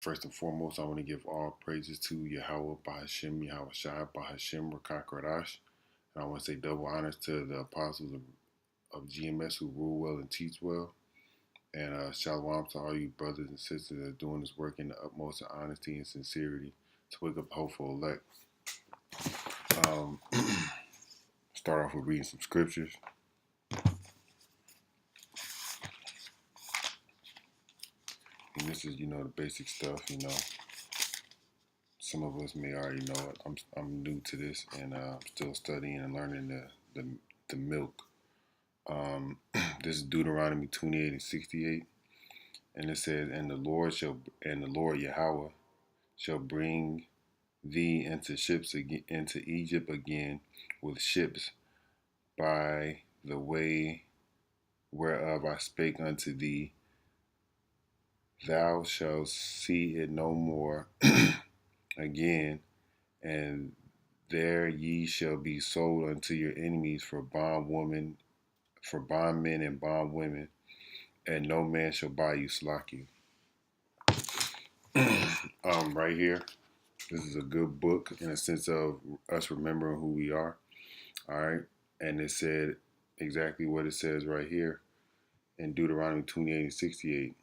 First and foremost, I want to give all praises to Yahweh Bahashim, Yahweh Shai Bahashim, Rakakradash. And I want to say double honors to the apostles of GMS who rule well and teach well. And shalom to all you brothers and sisters that are doing this work in the utmost of honesty and sincerity to wake up the hopeful elect. Start off with reading some scriptures. And this is, the basic stuff, Some of us may already know it. I'm new to this and I'm still studying and learning the milk. This is Deuteronomy 28 and 68. And it says, and the Lord Yahweh shall bring thee into Egypt again with ships by the way whereof I spake unto thee. Thou shalt see it no more again, and there ye shall be sold unto your enemies for bondmen and bondwomen, and no man shall buy you, Slack right here, this is a good book in a sense of us remembering who we are. All right. And it said exactly what it says right here in Deuteronomy 28 and 68.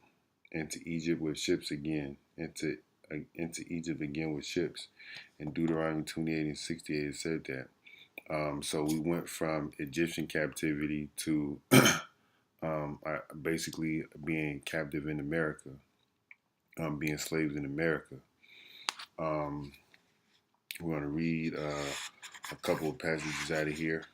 Into Egypt with ships again. Into Egypt again with ships. In Deuteronomy 28 and 68, it said that. So we went from Egyptian captivity to basically being captive in America, being slaves in America. We're going to read a couple of passages out of here.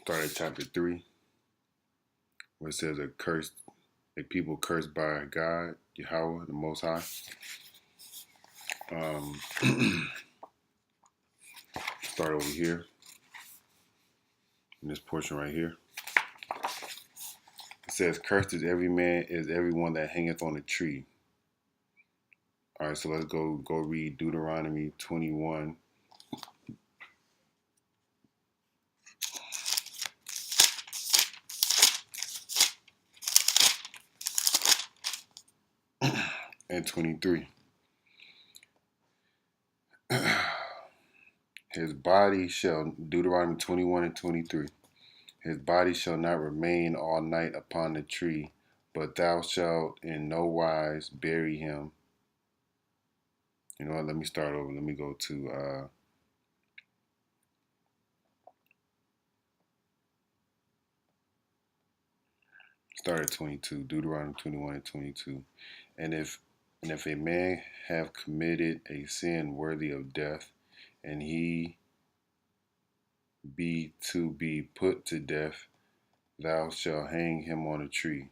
Start at chapter 3, where it says a people cursed by God, Yahweh, the Most High. Start over here in this portion right here. It says, "Cursed is everyone that hangeth on a tree." All right, so let's go read Deuteronomy 21. And 23. Deuteronomy 21 and 23. His body shall not remain all night upon the tree, but thou shalt in no wise bury him. You know what? Let me start over. Let me go to start at 22. Deuteronomy 21 and 22. And if a man have committed a sin worthy of death, and he be to be put to death, thou shalt hang him on a tree.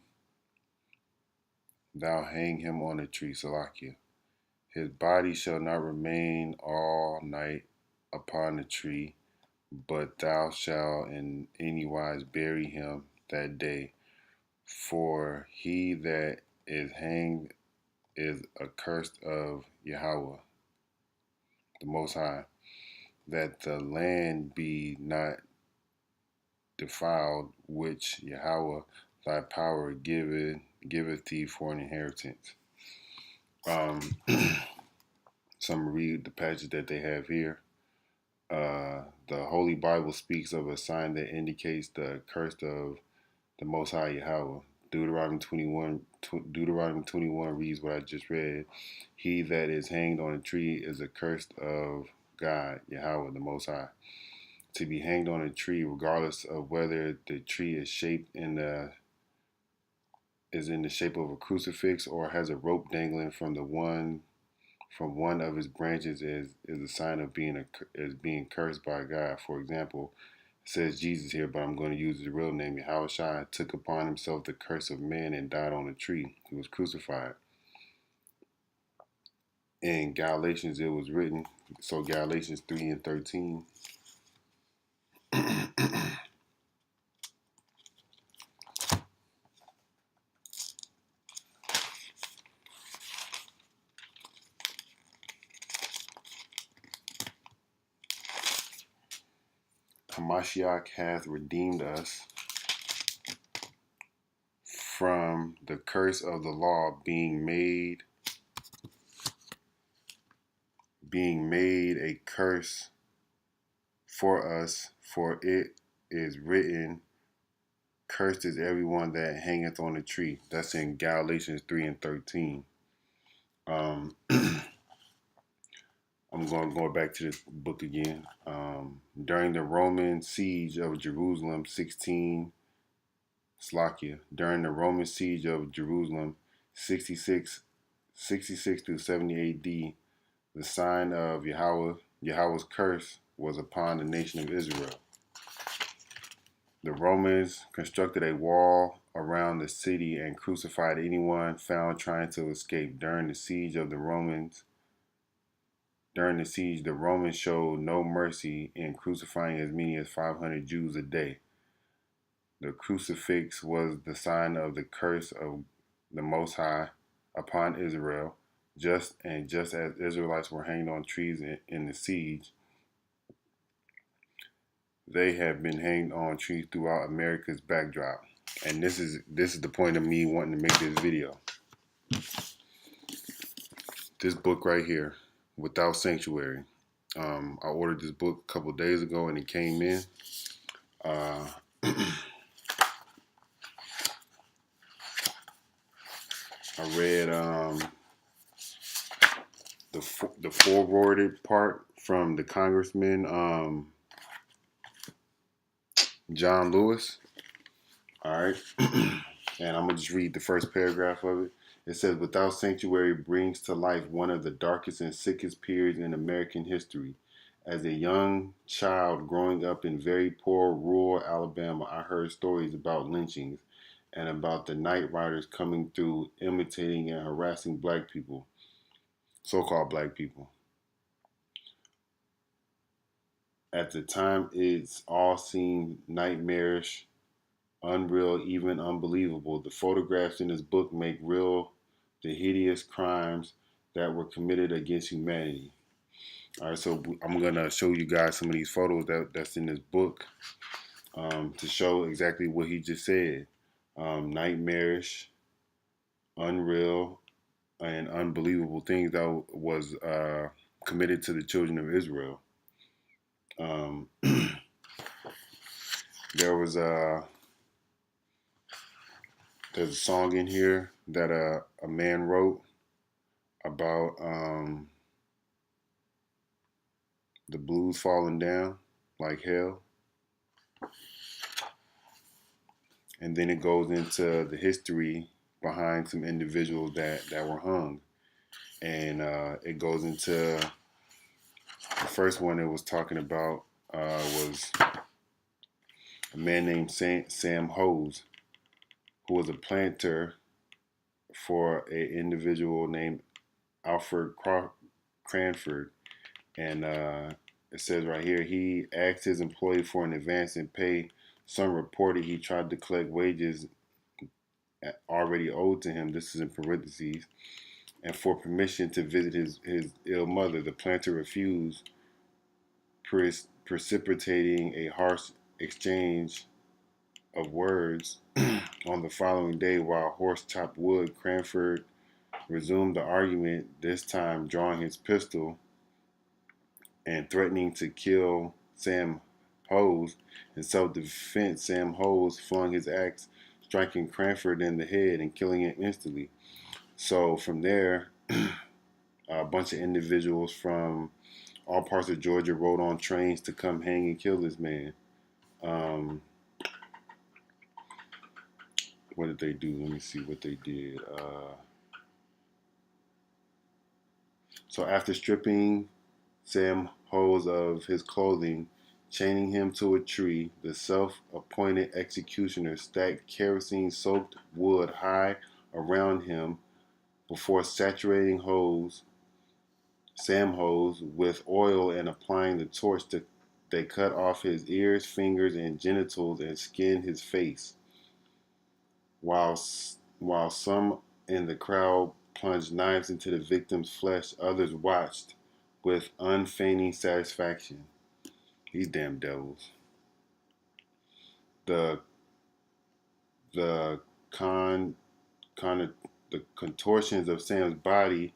Thou hang him on a tree, Salakia. His body shall not remain all night upon the tree, but thou shalt in any wise bury him that day. For he that is hanged is accursed of Yahweh, the Most High, that the land be not defiled, which Yahweh thy power giveth thee for an inheritance. Some read the passage that they have here. The Holy Bible speaks of a sign that indicates the curse of the Most High Yahweh. Deuteronomy 21 reads what I just read. He that is hanged on a tree is accursed of God, Yahweh, the Most High. To be hanged on a tree, regardless of whether the tree is in the shape of a crucifix or has a rope dangling from one of his branches, is a sign of being cursed by God. For example, it says Jesus here, but I'm going to use his real name. Yahushua took upon himself the curse of man and died on a tree. He was crucified. In Galatians it was written, so Galatians 3 and 13. Hamashiach hath redeemed us from the curse of the law, being made a curse for us, for it is written, cursed is everyone that hangeth on a tree. That's in Galatians 3 and 13. I'm going back to this book again. During the Roman siege of Jerusalem, during the Roman siege of Jerusalem, 66 through 70 AD, the sign of Yahweh's curse was upon the nation of Israel. The Romans constructed a wall around the city and crucified anyone found trying to escape. During the siege, the Romans showed no mercy in crucifying as many as 500 Jews a day. The crucifix was the sign of the curse of the Most High upon Israel. Just as Israelites were hanged on trees in the siege, they have been hanged on trees throughout America's backdrop. And this is the point of me wanting to make this video. This book right here, Without Sanctuary. I ordered this book a couple days ago and it came in. I read the forwarded part from the Congressman John Lewis. All right. And I'm going to just read the first paragraph of it. It says, Without Sanctuary brings to life one of the darkest and sickest periods in American history. As a young child growing up in very poor rural Alabama, I heard stories about lynchings and about the night riders coming through imitating and harassing black people, so-called black people. At the time, it's all seemed nightmarish, unreal, even unbelievable. The photographs in this book make real the hideous crimes that were committed against humanity. All right, so I'm gonna show you guys some of these photos that's in this book to show exactly what he just said. Nightmarish, unreal, and unbelievable things that was committed to the children of Israel. There's a song in here that a man wrote about the blues falling down like hell. And then it goes into the history behind some individuals that were hung. And it goes into the first one it was talking about was a man named Sam Hose, who was a planter for an individual named Alfred Cranford. And it says right here, he asked his employee for an advance in pay. Some reported he tried to collect wages already owed to him. This is in parentheses. And for permission to visit his ill mother. The planter refused, precipitating a harsh exchange of words. On the following day, while Horse chopped wood, Cranford resumed the argument, this time drawing his pistol and threatening to kill Sam Hose. In self-defense, Sam Hose flung his axe, striking Cranford in the head and killing him instantly. So from there, a bunch of individuals from all parts of Georgia rode on trains to come hang and kill this man. What did they do? Let me see what they did. So after stripping Sam Hose of his clothing, chaining him to a tree, the self-appointed executioner stacked kerosene-soaked wood high around him before saturating Sam Hose with oil and applying the torch. They cut off his ears, fingers, and genitals and skinned his face. While some in the crowd plunged knives into the victim's flesh, others watched with unfeigned satisfaction. These damn devils. the the con con the contortions of Sam's body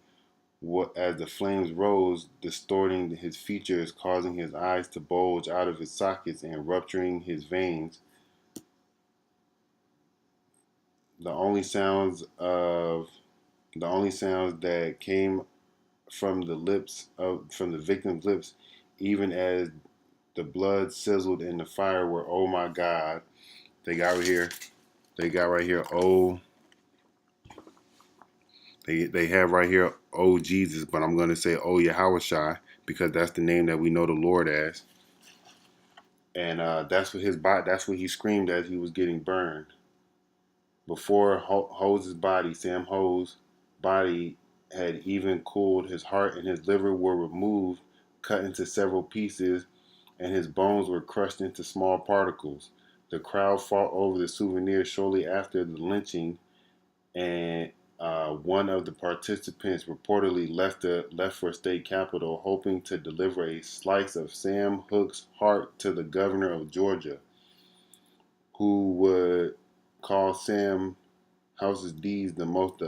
as the flames rose, distorting his features, causing his eyes to bulge out of his sockets and rupturing his veins. The only sounds of the only sounds that came from the victim's lips, even as the blood sizzled in the fire, were "Oh my God." They got right here. They got right here. Oh, they have right here. Oh Jesus, but I'm gonna say Oh Yahushua because that's the name that we know the Lord as. And that's what his body. That's what he screamed as he was getting burned. Before Hose's body, Sam Hose's body had even cooled, his heart and his liver were removed, cut into several pieces, and his bones were crushed into small particles. The crowd fought over the souvenir shortly after the lynching, and one of the participants reportedly left for state capitol, hoping to deliver a slice of Sam Hook's heart to the governor of Georgia, who would call Sam House's deeds the most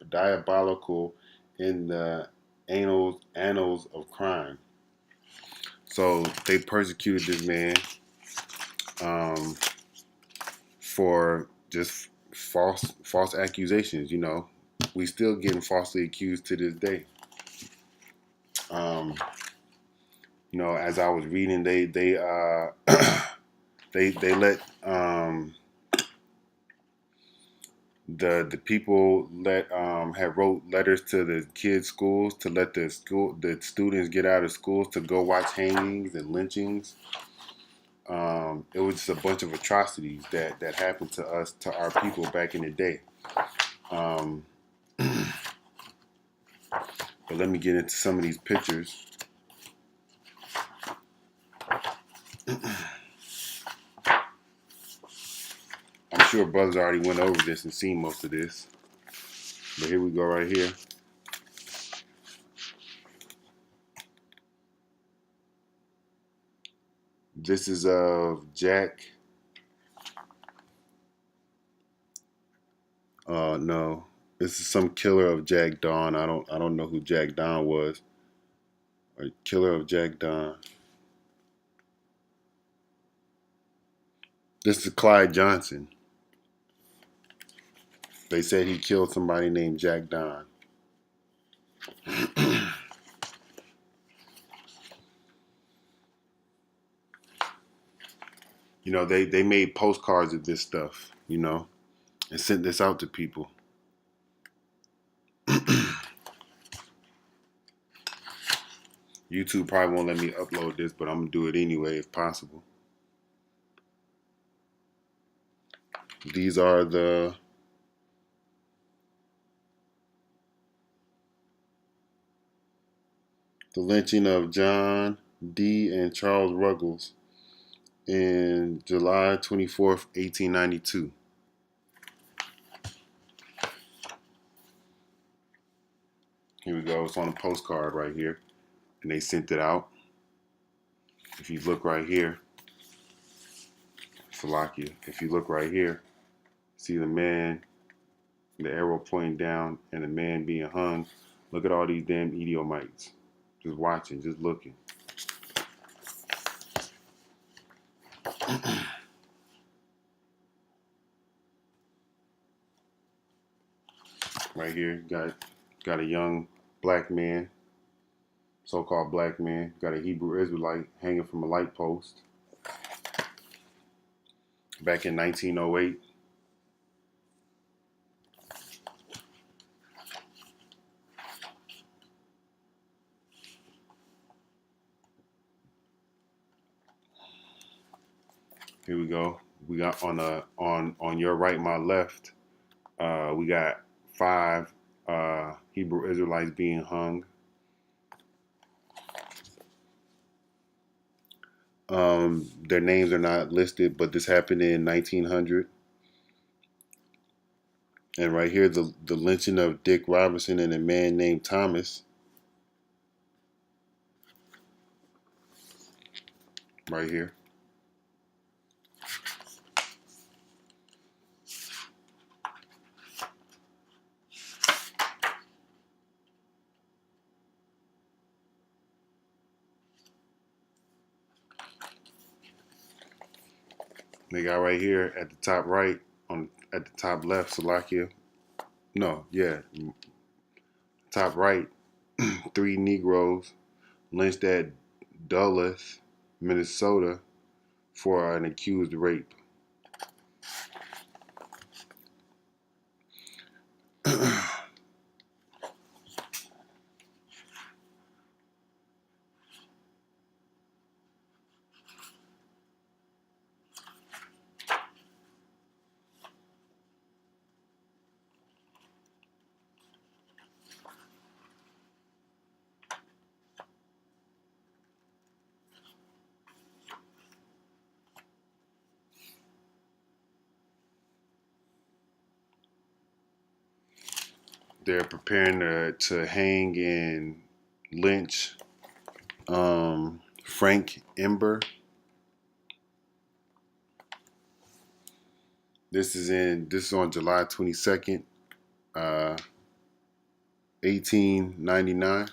diabolical in the annals of crime. So they persecuted this man for just false accusations. You know, we still getting falsely accused to this day. You know, as I was reading, they they let the people had wrote letters to the kids' schools to let the students get out of schools to go watch hangings and lynchings. It was just a bunch of atrocities that happened to us, to our people back in the day. But let me get into some of these pictures. I'm sure brothers already went over this and seen most of this. But here we go right here. This is of Jack. No. This is some killer of Jack Dawn. I don't know who Jack Dawn was. Or killer of Jack Dawn. This is Clyde Johnson. They said he killed somebody named Jack Dawn. You know, they made postcards of this stuff, you know, and sent this out to people. YouTube probably won't let me upload this, but I'm going to do it anyway if possible. These are the lynching of John D. and Charles Ruggles in July 24th, 1892. Here we go. It's on a postcard right here. And they sent it out. If you look right here, Salakia, if you look right here, see the man, the arrow pointing down, and the man being hung. Look at all these damn Edomites. Just watching, just looking. Right here, got a young black man, so-called black man, got a Hebrew Israelite hanging from a light post. Back in 1908. Here we go. We got on your right, my left. We got 5 Hebrew Israelites being hung. Their names are not listed, but this happened in 1900. And right here, the lynching of Dick Robinson and a man named Thomas. Right here. They got right here at the top right, on at the top left, Salakia. No, yeah, top right, three Negroes lynched at Dulles, Minnesota, for an accused rape. They're preparing to hang and lynch Frank Ember. This is on July 22nd, 1899.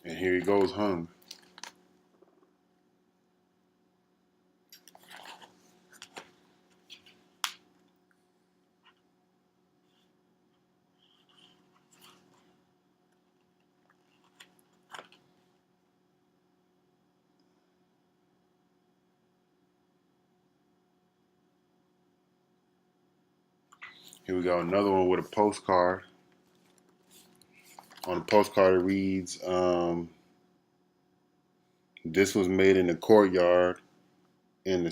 And here he goes hung. Here we go, another one with a postcard. On the postcard it reads, this was made in the courtyard in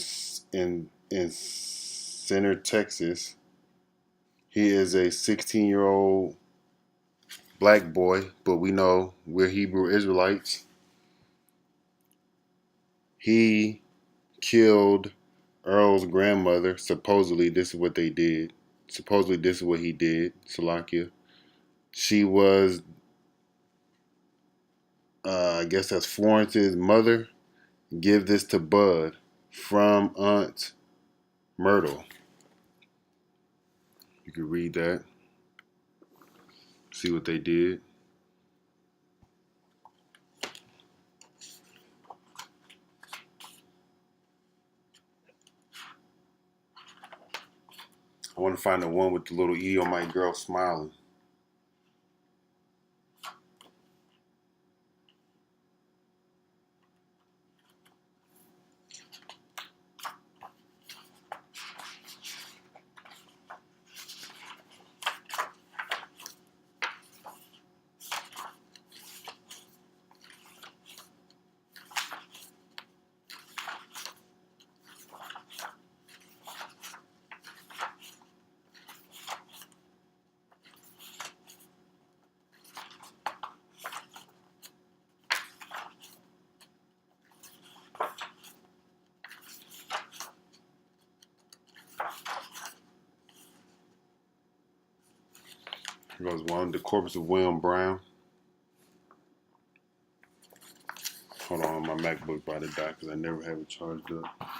Center, Texas. He is a 16-year-old black boy, but we know we're Hebrew Israelites. He killed Earl's grandmother. Supposedly, this is what they did. Supposedly, this is what he did, Salakia. She was, I guess that's Florence's mother. Give this to Bud from Aunt Myrtle. You can read that, see what they did. I want to find the one with the little Edomite girl smiling. Here goes one, the corpse of William Brown. Hold on, my MacBook by to die because I never have it charged up.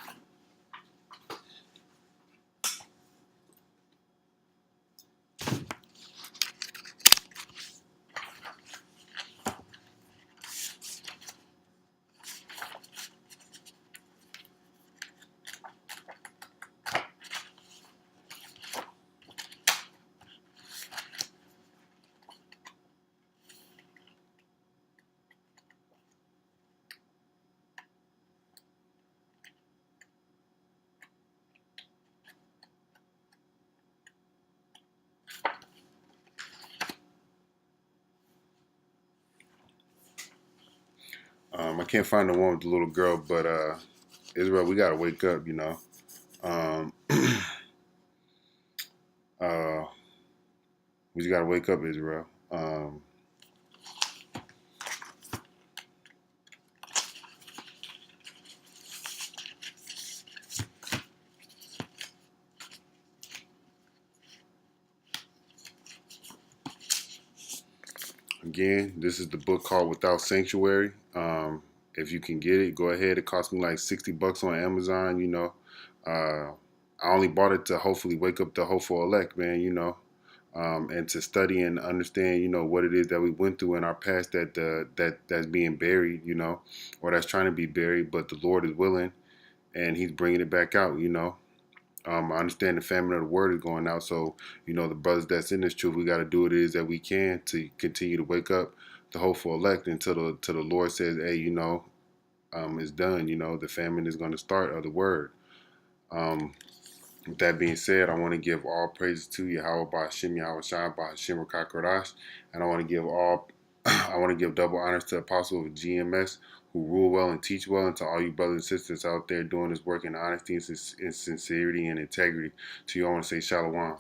I can't find the one with the little girl, but Israel, we gotta wake up, you know. Um, uh, we just gotta wake up, Israel. Again, this is the book called Without Sanctuary. If you can get it, go ahead. It cost me like $60 on Amazon. I only bought it to hopefully wake up the hopeful elect, man. and to study and understand, what it is that we went through in our past that's being buried, or that's trying to be buried, but the Lord is willing and He's bringing it back out. I understand the famine of the word is going out, so the brothers that's in this truth, we got to do what it is that we can to continue to wake up the hopeful elect until the Lord says, hey, it's done. The famine is going to start of the word. With that being said, I want to give all praises to Yahweh Ba'Shem Yahweh Shai Ba'Shem Rakakradash, and I want to give double honors to Apostle of GMS who rule well and teach well, and to all you brothers and sisters out there doing this work in honesty and sincerity and integrity. To you, I want to say Shalom.